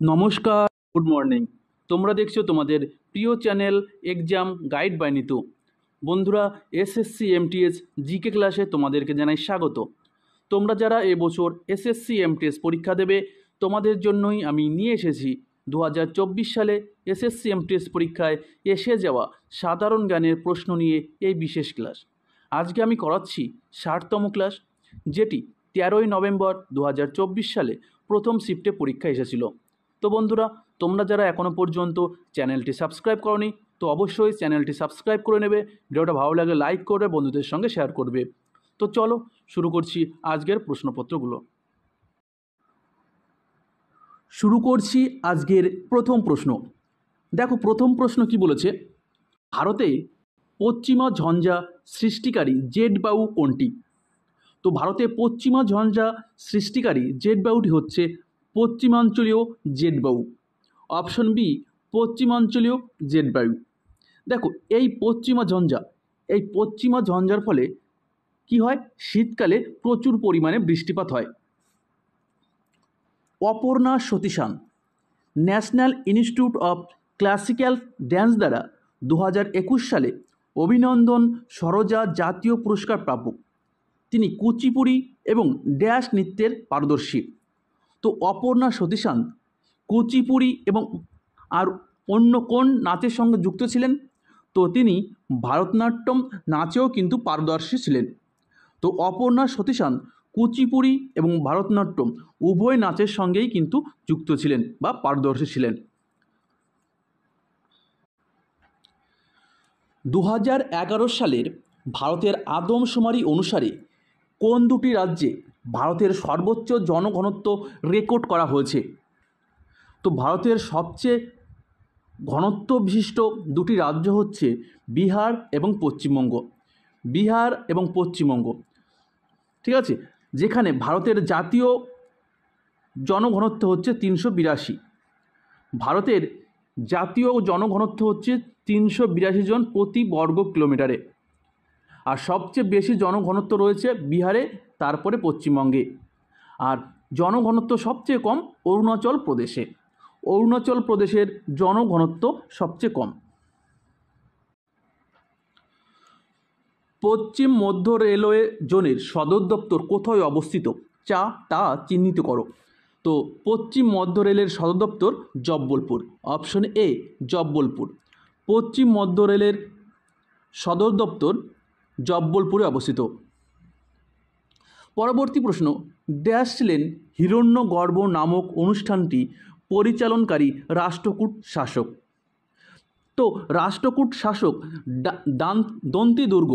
নমস্কার, good morning. তোমরা দেখছো তোমাদের প্রিয় channel exam guide by Nitu. বন্ধুরা, এসএসসি এমটিএস জিকে ক্লাসে তোমাদেরকে জানাই স্বাগত। তোমরা যারা এবছর এসএসসি এমটিএস পরীক্ষা দেবে, তোমাদের জন্যই আমি নিয়ে এসেছি 2024 সালে এসএসসি এমটিএস পরীক্ষায় এসে যাওয়া সাধারণ জ্ঞানের প্রশ্ন নিয়ে এই বিশেষ ক্লাস। আজকে আমি করাচ্ছি 60তম ক্লাস, যেটি 13ই নভেম্বর 2024 সালে প্রথম শিফটে পরীক্ষা এসেছিল। তো বন্ধুরা, তোমরা যারা এখনও পর্যন্ত চ্যানেলটি সাবস্ক্রাইব করোনি, তো অবশ্যই চ্যানেলটি সাবস্ক্রাইব করে নেবে। ভিডিওটা ভালো লাগলে লাইক করবে, বন্ধুদের সঙ্গে শেয়ার করবে। তো চলো শুরু করছি আজকের প্রশ্নপত্রগুলো। শুরু করছি আজকের প্রথম প্রশ্ন। দেখো, প্রথম প্রশ্ন কি বলেছে, ভারতে পশ্চিমা ঝঞ্ঝা সৃষ্টিকারী জেট বায়ু কোনটি? তো ভারতে পশ্চিমা ঝঞ্ঝা সৃষ্টিকারী জেট বায়ুটি হচ্ছে পশ্চিমাঞ্চলীয় জেট বায়ু। অপশন বি, পশ্চিমাঞ্চলীয় জেট বায়ু। দেখো, এই পশ্চিমা ঝঞ্ঝার ফলে কি হয়, শীতকালে প্রচুর পরিমাণে বৃষ্টিপাত হয়। Aparna Satheesan National Institute of Classical Dance দ্বারা 2021 সালে অভিনন্দন সরোজা জাতীয় পুরস্কার প্রাপক। তিনি কুচিপুড়ি এবং ড্যাশ নৃত্যের পারদর্শী। তো অপর্ণা সতীশান কুচিপুড়ি এবং আর অন্য কোন নাচের সঙ্গে যুক্ত ছিলেন? তো তিনি ভারতনাট্যম নাচেও কিন্তু পারদর্শী ছিলেন। তো অপর্ণা সতীশান কুচিপুড়ি এবং ভারতনাট্যম উভয় নাচের সঙ্গেই কিন্তু যুক্ত ছিলেন বা পারদর্শী ছিলেন। 2011 সালের ভারতের আদমশুমারি অনুসারে কোন দুটি রাজ্যে ভারতের সর্বোচ্চ জনঘনত্ব রেকর্ড করা হয়েছে? তো ভারতের সবচেয়ে ঘনত্ব বিশিষ্ট দুটি রাজ্য হচ্ছে বিহার এবং পশ্চিমবঙ্গ। বিহার এবং পশ্চিমবঙ্গ, ঠিক আছে, যেখানে ভারতের জাতীয় জনঘনত্ব হচ্ছে 382। ভারতের জাতীয় জনঘনত্ব হচ্ছে 382 জন প্রতি বর্গ কিলোমিটারে। আর সবচেয়ে বেশি জনঘনত্ব রয়েছে বিহারে, তারপরে পশ্চিমবঙ্গে। আর জনঘনত্ব সবচেয়ে কম অরুণাচল প্রদেশে। অরুণাচল প্রদেশের জনঘনত্ব সবচেয়ে কম। পশ্চিম মধ্য রেলওয়ে জোনের সদর দপ্তর কোথায় অবস্থিত? তা চিহ্নিত করো। তো পশ্চিম মধ্য রেলের সদর দপ্তর জব্বলপুর। Option A, Jabalpur. পশ্চিম মধ্য রেলের সদর দপ্তর জব্বলপুরে অবস্থিত। পরবর্তী প্রশ্ন, ড্যাশ ছিলেন হিরণ্যগর্ভ নামক অনুষ্ঠানটি পরিচালনকারী রাষ্ট্রকূট শাসক? তো রাষ্ট্রকূট শাসক দন্তি দুর্গ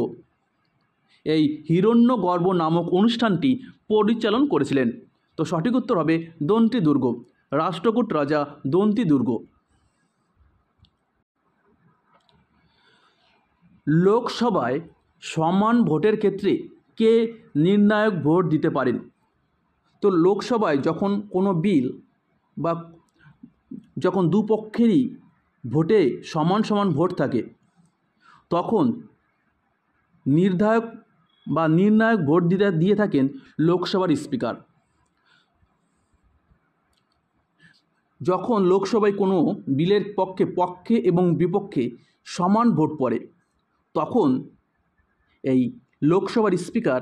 এই হিরণ্যগর্ভ নামক অনুষ্ঠানটি পরিচালন করেছিলেন। তো সঠিক উত্তর হবে দন্তি দুর্গ, রাষ্ট্রকূট রাজা দন্তি দুর্গ। লোকসভায় সমান ভোটের ক্ষেত্রে কে নির্ণায়ক ভোট দিতে পারেন? তো লোকসভায় যখন কোনো বিল বা যখন দুপক্ষেরই ভোটে সমান সমান ভোট থাকে, তখন নির্ণায়ক ভোট দিয়ে থাকেন লোকসভার স্পিকার। যখন লোকসভায় কোনো বিলের পক্ষে এবং বিপক্ষে সমান ভোট পড়ে, তখন এই লোকসভার স্পিকার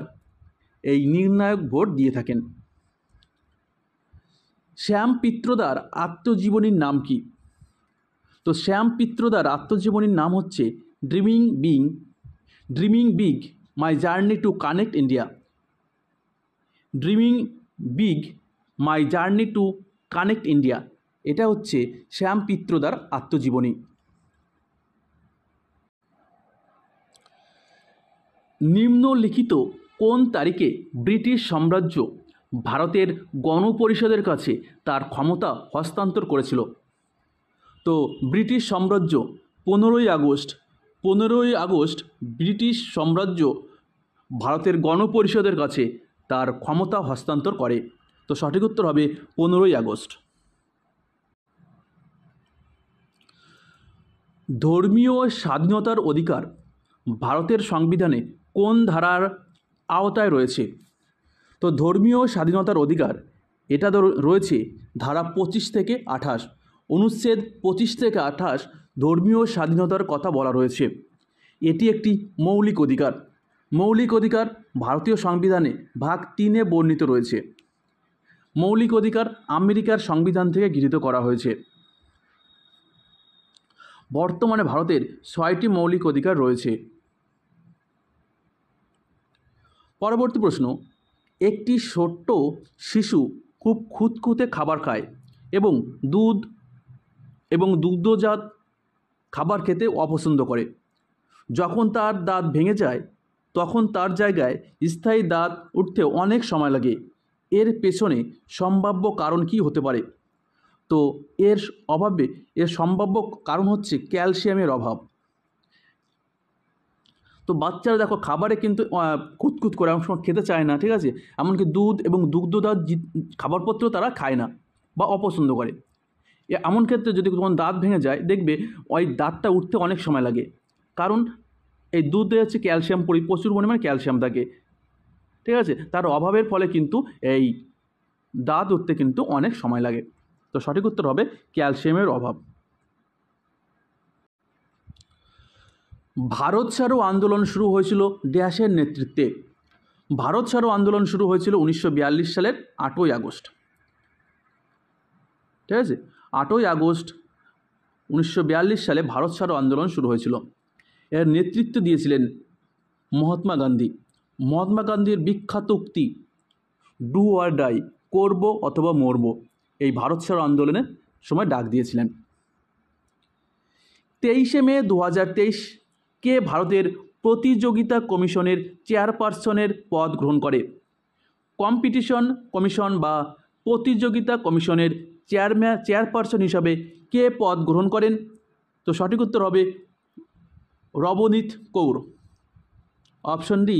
এই নির্ণায়ক ভোট দিয়ে থাকেন। শ্যাম পিত্রদার আত্মজীবনীর নাম কি? তো শ্যাম পিত্রদার আত্মজীবনীর নাম হচ্ছে dreaming big my journey to connect India. Dreaming big my journey to connect India, এটা হচ্ছে শ্যাম পিত্রদার আত্মজীবনী। নিম্নলিখিত কোন তারিখে ব্রিটিশ সাম্রাজ্য ভারতের গণপরিষদের কাছে তার ক্ষমতা হস্তান্তর করেছিল? তো ব্রিটিশ সাম্রাজ্য 15ই আগস্ট ব্রিটিশ সাম্রাজ্য ভারতের গণপরিষদের কাছে তার ক্ষমতা হস্তান্তর করে। তো সঠিক উত্তর হবে 15ই আগস্ট। ধর্মীয় স্বাধীনতার অধিকার ভারতের সংবিধানে কোন ধারার আওতায় রয়েছে? তো ধর্মীয় স্বাধীনতার অধিকার এটা রয়েছে ধারা 25 থেকে 28, অনুচ্ছেদ 25 থেকে 28 ধর্মীয় স্বাধীনতার কথা বলা রয়েছে। এটি একটি মৌলিক অধিকার। মৌলিক অধিকার ভারতীয় সংবিধানে ভাগ 3-এ বর্ণিত রয়েছে। মৌলিক অধিকার আমেরিকার সংবিধান থেকে গৃহীত করা হয়েছে। বর্তমানে ভারতের 6টি মৌলিক অধিকার রয়েছে। পরবর্তী প্রশ্ন, একটি ছোট্ট শিশু খুব খুঁতখুঁতে খাবার খায় এবং দুগ্ধজাত খাবার খেতে অপছন্দ করে। যখন তার দাঁত ভেঙে যায় তখন তার জায়গায় স্থায়ী দাঁত উঠতে অনেক সময় লাগে। এর পেছনে সম্ভাব্য কারণ কি হতে পারে? তো এর সম্ভাব্য কারণ হচ্ছে ক্যালসিয়ামের অভাব। তো বাচ্চারা দেখো খাবারে কিন্তু কুতকুত করে এমন সময় খেতে চায় না, ঠিক আছে, এমনকি দুধ এবং দুগ্ধজাত খাবারপত্র তারা খায় না বা অপছন্দ করে। এমন ক্ষেত্রে যদি তোমার দাঁত ভেঙে যায় দেখবে ওই দাঁতটা উঠতে অনেক সময় লাগে, কারণ এই দুধে হচ্ছে ক্যালসিয়াম প্রচুর পরিমাণে ক্যালসিয়াম থাকে, ঠিক আছে, তার অভাবের ফলে কিন্তু এই দাঁত উঠতে কিন্তু অনেক সময় লাগে। তো সঠিক উত্তর হবে ক্যালসিয়ামের অভাব। ভারত ছাড়ো আন্দোলন শুরু হয়েছিল ড্যাশের নেতৃত্বে। ভারত ছাড়ো আন্দোলন শুরু হয়েছিল 1942 সালের 8ই আগস্ট, ঠিক আছে, 8ই আগস্ট 1942 সালে ভারত ছাড়ো আন্দোলন শুরু হয়েছিল। এর নেতৃত্ব দিয়েছিলেন মহাত্মা গান্ধী। মহাত্মা গান্ধীর বিখ্যাত উক্তি ডু অর ডাই, করব অথবা মরব, এই ভারত ছাড়ো আন্দোলনের সময় ডাক দিয়েছিলেন। 23শে মে 2023 কে ভারতের প্রতিযোগিতা কমিশনের চেয়ারপারসনের পদ গ্রহণ করে? কম্পিটিশন কমিশন বা প্রতিযোগিতা কমিশনের চেয়ারপারসন হিসাবে কে পদ গ্রহণ করেন? তো সঠিক উত্তর হবে রবনীত কৌর। Option D,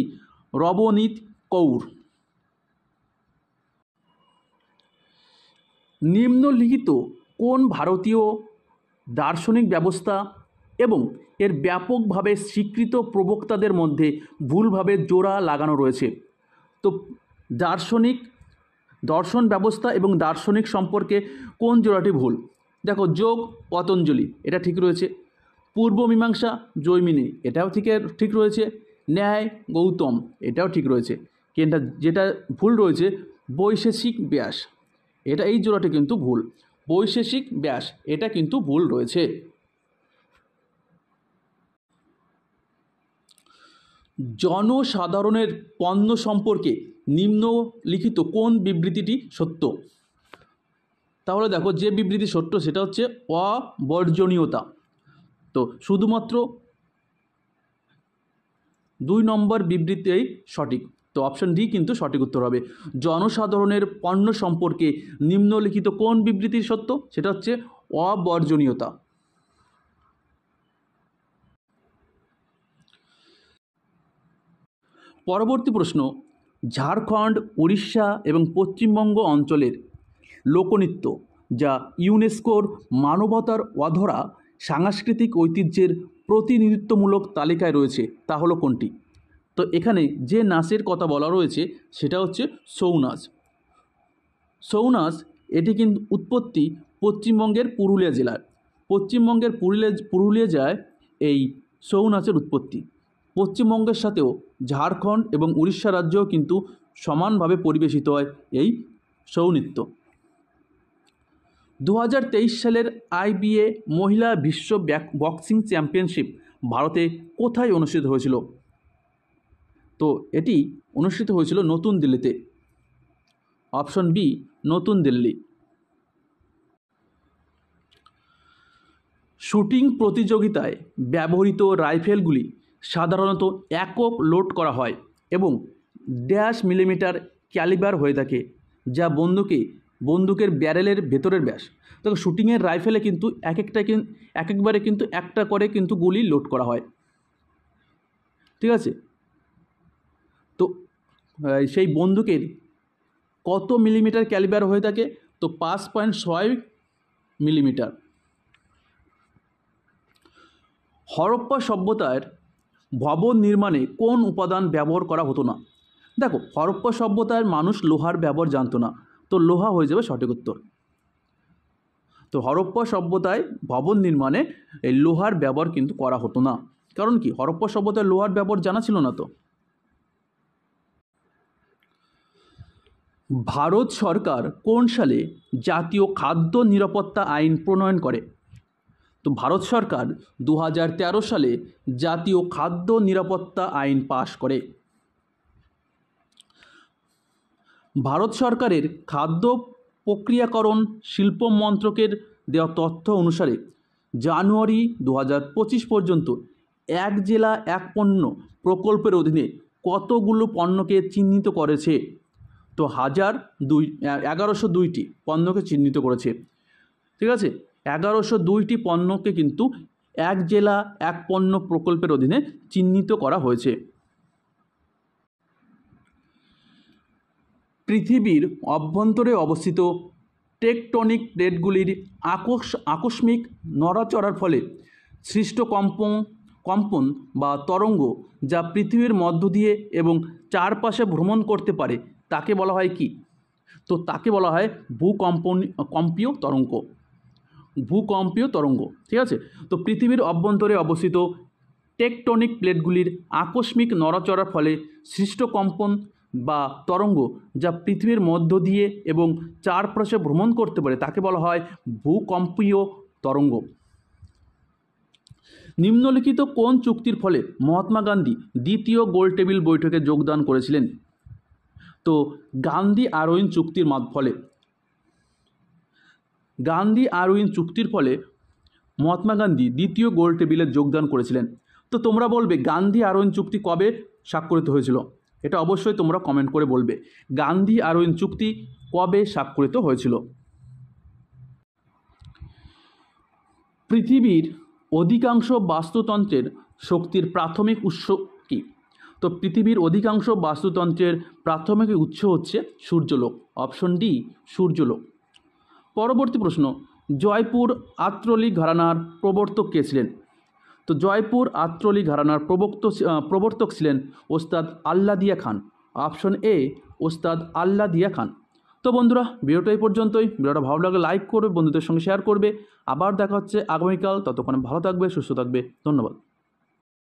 Ravneet Kaur. নিম্নলিখিত কোন ভারতীয় দার্শনিক ব্যবস্থা এবং এর ব্যাপকভাবে স্বীকৃত প্রবক্তাদের মধ্যে ভুলভাবে জোড়া লাগানো রয়েছে? তো দর্শন ব্যবস্থা এবং দার্শনিক সম্পর্কে কোন জোড়াটি ভুল? দেখো, যোগ পতঞ্জলি এটা ঠিক রয়েছে, পূর্ব মীমাংসা জৈমিনী এটাও ঠিক রয়েছে, ন্যায় গৌতম এটাও ঠিক রয়েছে, কিন্তু যেটা ভুল রয়েছে বৈশেষিক ব্যাস, এই জোড়াটি কিন্তু ভুল। বৈশেষিক ব্যাস এটা কিন্তু ভুল রয়েছে। জনসাধারণের পণ্য সম্পর্কে নিম্নলিখিত কোন বিবৃতিটি সত্য? তাহলে দেখো, যে বিবৃতি সত্য সেটা হচ্ছে অবর্জনীয়তা। তো শুধুমাত্র 2 নম্বর বিবৃতিই সঠিক। তো অপশন ডি কিন্তু সঠিক উত্তর হবে। জনসাধারণের পণ্য সম্পর্কে নিম্নলিখিত কোন বিবৃতি সত্য? সেটা হচ্ছে অবর্জনীয়তা। পরবর্তী প্রশ্ন, ঝাড়খণ্ড, উড়িষ্যা এবং পশ্চিমবঙ্গ অঞ্চলের লোকনৃত্য যা ইউনেস্কোর মানবতার অধরা সাংস্কৃতিক ঐতিহ্যের প্রতিনিধিত্বমূলক তালিকায় রয়েছে তা হলো কোনটি? তো এখানে যে নাচের কথা বলা রয়েছে সেটা হচ্ছে ছৌ নাচ। ছৌ নাচ এটি কিন্তু উৎপত্তি পশ্চিমবঙ্গের পুরুলিয়া জেলার। পশ্চিমবঙ্গের পুরুলিয়া জেলায় এই ছৌ নাচের উৎপত্তি। পশ্চিমবঙ্গের সাথেও ঝাড়খণ্ড এবং উড়িষ্যা রাজ্যেও কিন্তু সমানভাবে পরিবেশিত হয় এই ছৌ নৃত্য। 2023 সালের IBA মহিলা বিশ্ব বক্সিং চ্যাম্পিয়নশিপ ভারতে কোথায় অনুষ্ঠিত হয়েছিল? তো এটি অনুষ্ঠিত হয়েছিল নতুন দিল্লিতে। অপশন বি, নতুন দিল্লি। শুটিং প্রতিযোগিতায় ব্যবহৃত রাইফেলগুলি সাধারণত একক লোড করা হয় এবং ড্যাশ মিলিমিটার ক্যালিবার হয়ে থাকে, যা বন্দুকের ব্যারেলের ভেতরের ব্যাস। দেখো, শুটিংয়ের রাইফেলে কিন্তু একবারে কিন্তু একটা করে কিন্তু গুলি লোড করা হয়, ঠিক আছে। তো সেই বন্দুকের কত মিলিমিটার ক্যালিবার হয়ে থাকে? তো 5.6 মিলিমিটার। হরপ্পা সভ্যতার ভবন নির্মাণে কোন উপাদান ব্যবহার করা হতো না? দেখো, হরপ্পা সভ্যতার মানুষ লোহার ব্যবহার জানতো না, তো লোহা হয়ে যাবে সঠিক উত্তর। তো হরপ্পা সভ্যতায় ভবন নির্মাণে এই লোহার ব্যবহার কিন্তু করা হতো না। কারণ কি, হরপ্পা সভ্যতায় লোহার ব্যবহার জানা ছিল না। তো ভারত সরকার কোন সালে জাতীয় খাদ্য নিরাপত্তা আইন প্রণয়ন করে? তো ভারত সরকার 2013 সালে জাতীয় খাদ্য নিরাপত্তা আইন পাশ করে। ভারত সরকারের খাদ্য প্রক্রিয়াকরণ শিল্প মন্ত্রকের দেওয়া তথ্য অনুসারে জানুয়ারি 2025 পর্যন্ত এক জেলা এক পণ্য প্রকল্পের অধীনে কতগুলো পণ্যকে চিহ্নিত করেছে? তো 1102টি পণ্যকে চিহ্নিত করেছে। ঠিক আছে, 1102টি পণ্যকে কিন্তু এক জেলা এক পণ্য প্রকল্পের অধীনে চিহ্নিত করা হয়েছে। পৃথিবীর অভ্যন্তরে অবস্থিত টেকটনিক প্লেটগুলির আকস্মিক নড়াচড়ার ফলে সৃষ্ট কম্পন বা তরঙ্গ যা পৃথিবীর মধ্য দিয়ে এবং চারপাশে ভ্রমণ করতে পারে তাকে বলা হয় কি? তো তাকে বলা হয় ভূকম্পীয় তরঙ্গ। ঠিক আছে, তো পৃথিবীর অভ্যন্তরে অবস্থিত টেকটনিক প্লেটগুলির আকস্মিক নড়াচড়ার ফলে সৃষ্ট কম্পন বা তরঙ্গ যা পৃথিবীর মধ্য দিয়ে এবং চারপাশে ভ্রমণ করতে পারে তাকে বলা হয় ভূকম্পীয় তরঙ্গ। নিম্নলিখিত কোন চুক্তির ফলে মহাত্মা গান্ধী দ্বিতীয় গোলটেবিল বৈঠকে যোগদান করেছিলেন? তো গান্ধী আরউইন চুক্তির ফলে মহাত্মা গান্ধী দ্বিতীয় গোলটেবিলে যোগদান করেছিলেন। তো তোমরা বলবে গান্ধী আরউইন চুক্তি কবে স্বাক্ষরিত হয়েছিল? এটা অবশ্যই তোমরা কমেন্ট করে বলবে গান্ধী আরউইন চুক্তি কবে স্বাক্ষরিত হয়েছিল। পৃথিবীর অধিকাংশ বাস্তুতন্ত্রের শক্তির প্রাথমিক উৎস কি? তো পৃথিবীর অধিকাংশ বাস্তুতন্ত্রের প্রাথমিক উৎস হচ্ছে সূর্যলোক। Option D, সূর্যলোক। পরবর্তী প্রশ্ন, জয়পুর আত্রলি ঘরানার প্রবর্তক কে ছিলেন? তো জয়পুর আত্রলি ঘরানার প্রবর্তক ছিলেন ওস্তাদ আল্লাদিয়া খান। অপশন এ, ওস্তাদ আল্লাদিয়া খান। তো বন্ধুরা, ভিডিওটা এই পর্যন্তই। ভিডিওটা ভালো লাগলে লাইক করবে, বন্ধুদের সঙ্গে শেয়ার করবে। আবার দেখা হচ্ছে আগামীকাল। ততক্ষণে ভালো থাকবে, সুস্থ থাকবে। ধন্যবাদ।